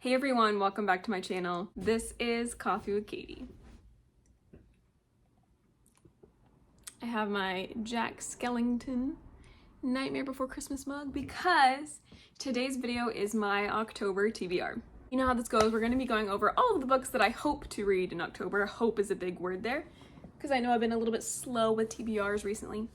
Hey everyone, welcome back to my channel. This is Coffee with Katie. I have my Jack Skellington Nightmare Before Christmas mug because today's video is my October TBR. You know how this goes, we're going to be going over all of the books that I hope to read in October. Hope is a big word there because I know I've been a little bit slow with TBRs recently.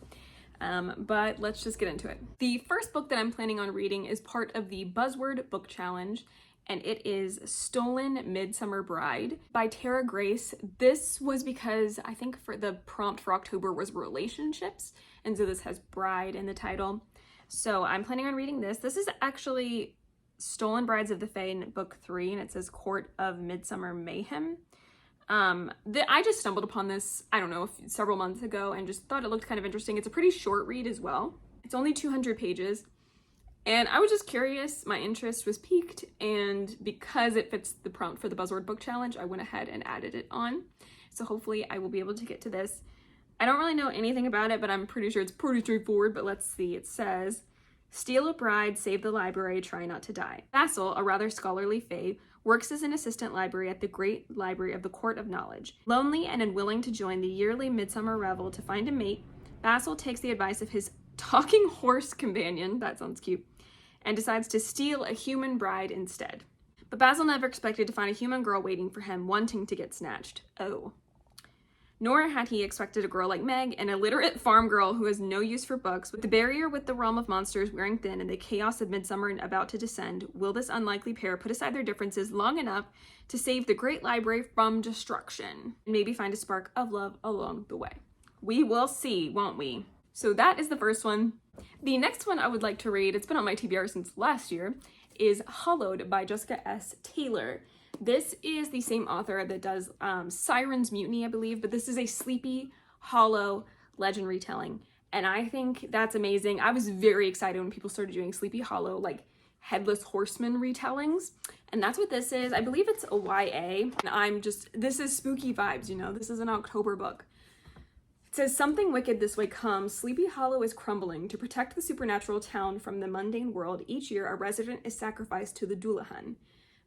But let's just get into it. The first book that I'm planning on reading is part of the Buzzword Book Challenge, and it is Stolen Midsummer Bride by Tara Grace. This was because I think for the prompt for October was relationships, and so this has bride in the title. So I'm planning on reading this. This is actually Stolen Brides of the Fae in book 3, and it says Court of Midsummer Mayhem. I just stumbled upon this, I don't know, several months ago and just thought it looked kind of interesting. It's a pretty short read as well. It's only 200 pages. And I was just curious, my interest was piqued, and because it fits the prompt for the Buzzword Book Challenge, I went ahead and added it on. So hopefully I will be able to get to this. I don't really know anything about it, but I'm pretty sure it's pretty straightforward, but let's see. It says, steal a bride, save the library, try not to die. Basil, a rather scholarly fae, works as an assistant library at the Great Library of the Court of Knowledge. Lonely and unwilling to join the yearly midsummer revel to find a mate, Basil takes the advice of his talking horse companion, that sounds cute, and decides to steal a human bride instead. But Basil never expected to find a human girl waiting for him, wanting to get snatched. Oh. Nor had he expected a girl like Meg, an illiterate farm girl who has no use for books, with the barrier with the realm of monsters wearing thin and the chaos of midsummer about to descend. Will this unlikely pair put aside their differences long enough to save the great library from destruction and maybe find a spark of love along the way? We will see, won't we? So that is the first one. The next one I would like to read, it's been on my TBR since last year, is Hollowed by Jessica S. Taylor. This is the same author that does Siren's Mutiny, I believe, but this is a Sleepy Hollow legend retelling, and I think that's amazing. I was very excited when people started doing Sleepy Hollow, like Headless Horseman retellings, and that's what this is. I believe it's a YA, and this is spooky vibes, you know, this is an October book. It says, something wicked this way comes. Sleepy Hollow is crumbling. To protect the supernatural town from the mundane world, each year a resident is sacrificed to the Dullahan,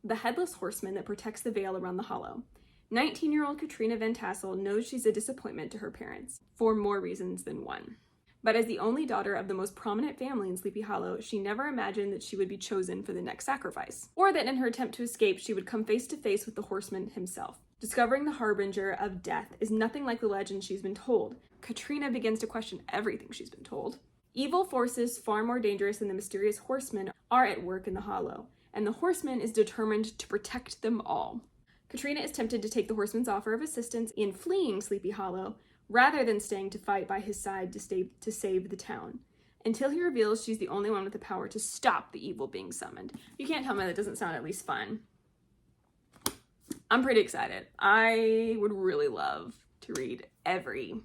the headless horseman that protects the veil around the hollow. 19-year-old Katrina Van Tassel knows she's a disappointment to her parents, for more reasons than one. But as the only daughter of the most prominent family in Sleepy Hollow, she never imagined that she would be chosen for the next sacrifice, or that in her attempt to escape, she would come face to face with the horseman himself. Discovering the harbinger of death is nothing like the legend she's been told. Katrina begins to question everything she's been told. Evil forces far more dangerous than the mysterious horseman are at work in the hollow, and the horseman is determined to protect them all. Katrina is tempted to take the horseman's offer of assistance in fleeing Sleepy Hollow, rather than staying to fight by his side to save the town, until he reveals she's the only one with the power to stop the evil being summoned. You can't tell me that doesn't sound at least fun. I'm pretty excited. I would really love to read every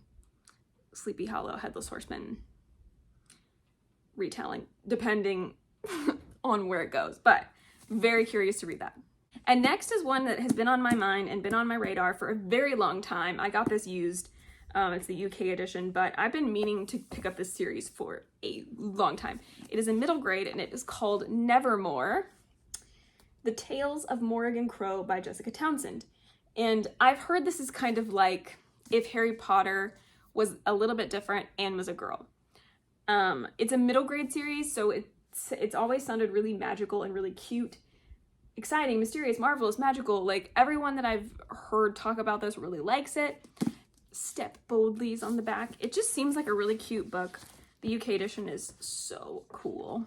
Sleepy Hollow Headless Horseman retelling, depending on where it goes, but very curious to read that. And next is one that has been on my mind and been on my radar for a very long time. I got this used, it's the UK edition, but I've been meaning to pick up this series for a long time. It is in middle grade and it is called Nevermore, The Tales of Morrigan Crow by Jessica Townsend. And I've heard this is kind of like if Harry Potter was a little bit different and was a girl. It's a middle grade series, so it's always sounded really magical and really cute, exciting, mysterious, marvelous, magical. Like everyone that I've heard talk about this really likes it. Step boldly is on the back. It just seems like a really cute book. The UK edition is so cool.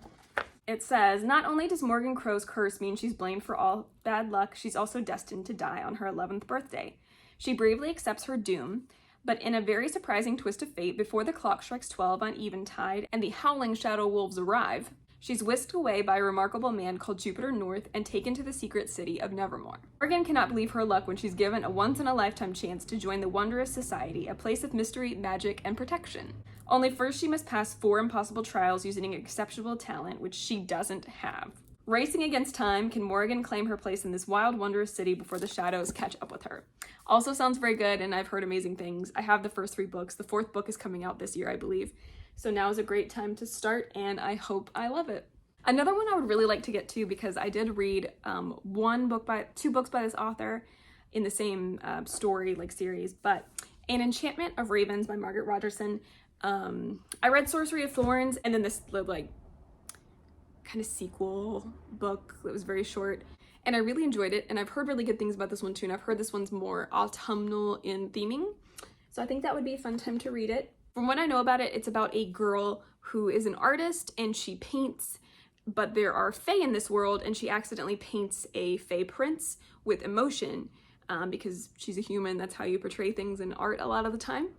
It says, not only does Morgan Crow's curse mean she's blamed for all bad luck, she's also destined to die on her 11th birthday. She bravely accepts her doom, but in a very surprising twist of fate, before the clock strikes 12 on eventide and the howling shadow wolves arrive, she's whisked away by a remarkable man called Jupiter North and taken to the secret city of Nevermore. Morgan cannot believe her luck when she's given a once-in-a-lifetime chance to join the wondrous society, a place of mystery, magic, and protection. Only first she must pass 4 impossible trials using exceptional talent, which she doesn't have. Racing against time, can Morgan claim her place in this wild, wondrous city before the shadows catch up with her? Also sounds very good, and I've heard amazing things. I have the first 3 books. The 4th book is coming out this year, I believe. So now is a great time to start, and I hope I love it. Another one I would really like to get to, because I did read two books by this author in the same story like series, but An Enchantment of Ravens by Margaret Rogerson. I read Sorcery of Thorns, and then this like kind of sequel book that was very short, and I really enjoyed it, and I've heard really good things about this one too, and I've heard this one's more autumnal in theming, so I think that would be a fun time to read it. From what I know about it, it's about a girl who is an artist and she paints, but there are fae in this world, and she accidentally paints a fae prince with emotion, because she's a human. That's how you portray things in art a lot of the time.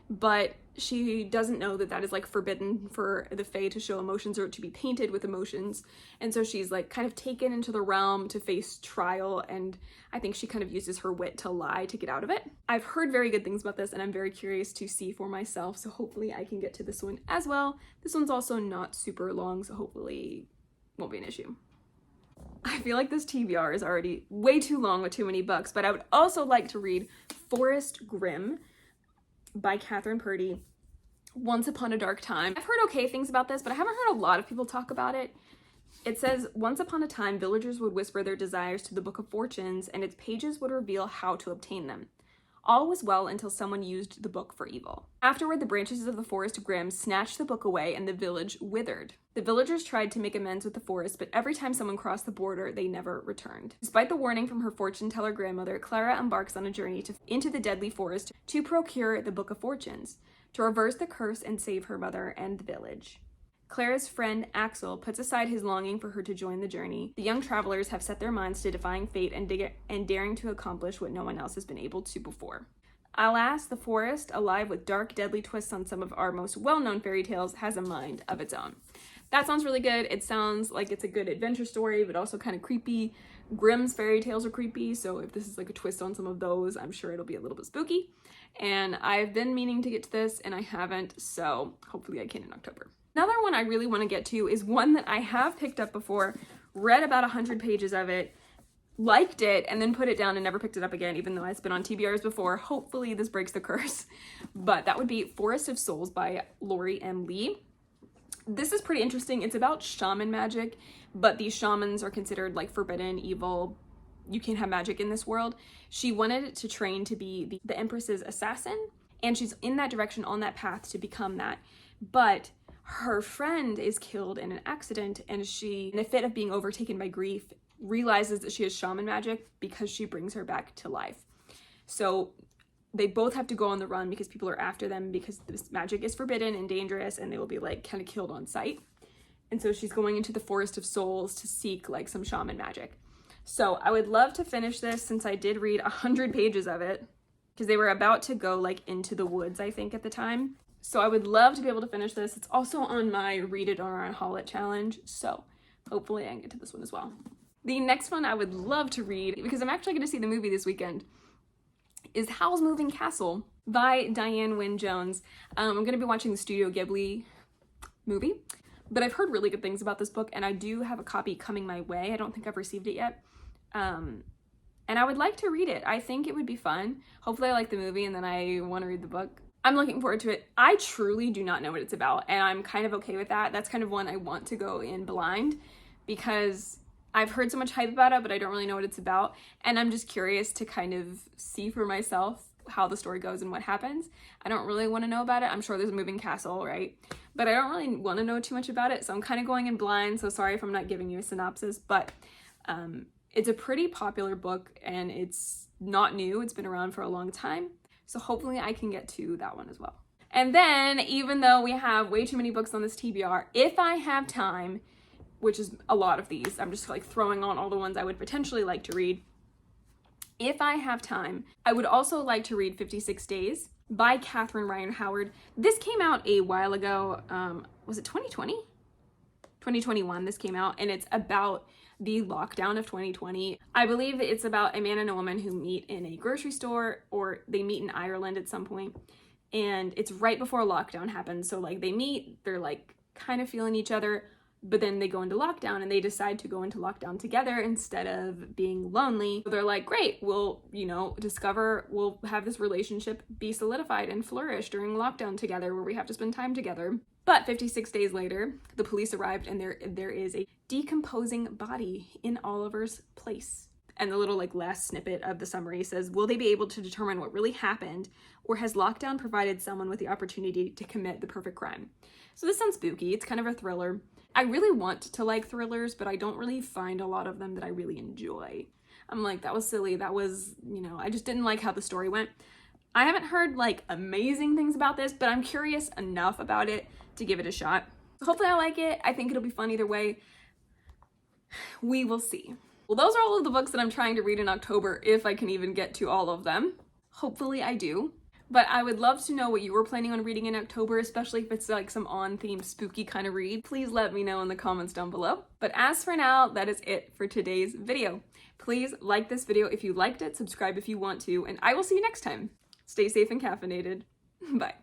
But she doesn't know that that is like forbidden for the fae to show emotions or to be painted with emotions. And so she's like kind of taken into the realm to face trial, and I think she kind of uses her wit to lie to get out of it. I've heard very good things about this, and I'm very curious to see for myself, so hopefully I can get to this one as well. This one's also not super long, so hopefully won't be an issue. I feel like this TBR is already way too long with too many books, but I would also like to read Forest Grimm by Catherine Purdy, Once Upon a Dark Time. I've heard okay things about this, but I haven't heard a lot of people talk about it. It says, once upon a time, villagers would whisper their desires to the Book of Fortunes, and its pages would reveal how to obtain them. All was well until someone used the book for evil. Afterward, the branches of the Forest Grimm snatched the book away, and the village withered. The villagers tried to make amends with the forest, but every time someone crossed the border, they never returned. Despite the warning from her fortune-teller grandmother, Clara embarks on a journey into the deadly forest to procure the Book of Fortunes, to reverse the curse and save her mother and the village. Clara's friend Axel puts aside his longing for her to join the journey. The young travelers have set their minds to defying fate and daring to accomplish what no one else has been able to before. Alas, the forest, alive with dark, deadly twists on some of our most well-known fairy tales, has a mind of its own. That sounds really good. It sounds like it's a good adventure story, but also kind of creepy. Grimm's fairy tales are creepy, so if this is like a twist on some of those, I'm sure it'll be a little bit spooky. And I've been meaning to get to this, and I haven't, so hopefully I can in October. Another one I really want to get to is one that I have picked up before, read about 100 pages of it, liked it, and then put it down and never picked it up again, even though it's been on TBRs before. Hopefully this breaks the curse. But that would be Forest of Souls by Lori M. Lee. This is pretty interesting. It's about shaman magic, but these shamans are considered like forbidden, evil. You can't have magic in this world. She wanted to train to be the Empress's assassin, and she's in that direction, on that path to become that. But her friend is killed in an accident, and she, in a fit of being overtaken by grief, realizes that she has shaman magic because she brings her back to life. So they both have to go on the run because people are after them, because this magic is forbidden and dangerous, and they will be like kind of killed on sight. And so she's going into the Forest of Souls to seek like some shaman magic. So I would love to finish this, since I did read 100 pages of it, because they were about to go like into the woods, I think, at the time. So I would love to be able to finish this. It's also on my Read It or Unhaul It challenge, so hopefully I can get to this one as well. The next one I would love to read, because I'm actually going to see the movie this weekend, is Howl's Moving Castle by Diane Wynne Jones. I'm going to be watching the Studio Ghibli movie, but I've heard really good things about this book, and I do have a copy coming my way. I don't think I've received it yet. And I would like to read it. I think it would be fun. Hopefully I like the movie and then I want to read the book. I'm looking forward to it. I truly do not know what it's about, and I'm kind of okay with that. That's kind of one I want to go in blind, because I've heard so much hype about it, but I don't really know what it's about, and I'm just curious to kind of see for myself how the story goes and what happens. I don't really want to know about it. I'm sure there's a moving castle, right? But I don't really want to know too much about it, so I'm kind of going in blind, so sorry if I'm not giving you a synopsis, but it's a pretty popular book, and it's not new. It's been around for a long time. So hopefully I can get to that one as well. And then, even though we have way too many books on this TBR, if I have time, which is a lot of these, I'm just like throwing on all the ones I would potentially like to read. If I have time, I would also like to read 56 Days by Catherine Ryan Howard. This came out a while ago. Was it 2020? 2021 this came out, and it's about the lockdown of 2020. I believe it's about a man and a woman who meet in a grocery store, or they meet in Ireland at some point, and it's right before lockdown happens. So like they meet, they're like kind of feeling each other, but then they go into lockdown and they decide to go into lockdown together instead of being lonely. So they're like, great, we'll have this relationship be solidified and flourish during lockdown together, where we have to spend time together. But 56 days later, the police arrived and there is a decomposing body in Oliver's place. And the little like last snippet of the summary says, will they be able to determine what really happened, or has lockdown provided someone with the opportunity to commit the perfect crime? So this sounds spooky. It's kind of a thriller. I really want to like thrillers, but I don't really find a lot of them that I really enjoy. I'm like, that was silly. That was, you know, I just didn't like how the story went. I haven't heard like amazing things about this, but I'm curious enough about it to give it a shot. Hopefully I like it. I think it'll be fun either way. We will see. Well, those are all of the books that I'm trying to read in October, if I can even get to all of them. Hopefully I do. But I would love to know what you were planning on reading in October, especially if it's like some on-theme spooky kind of read. Please let me know in the comments down below. But as for now, that is it for today's video. Please like this video if you liked it, subscribe if you want to, and I will see you next time. Stay safe and caffeinated. Bye.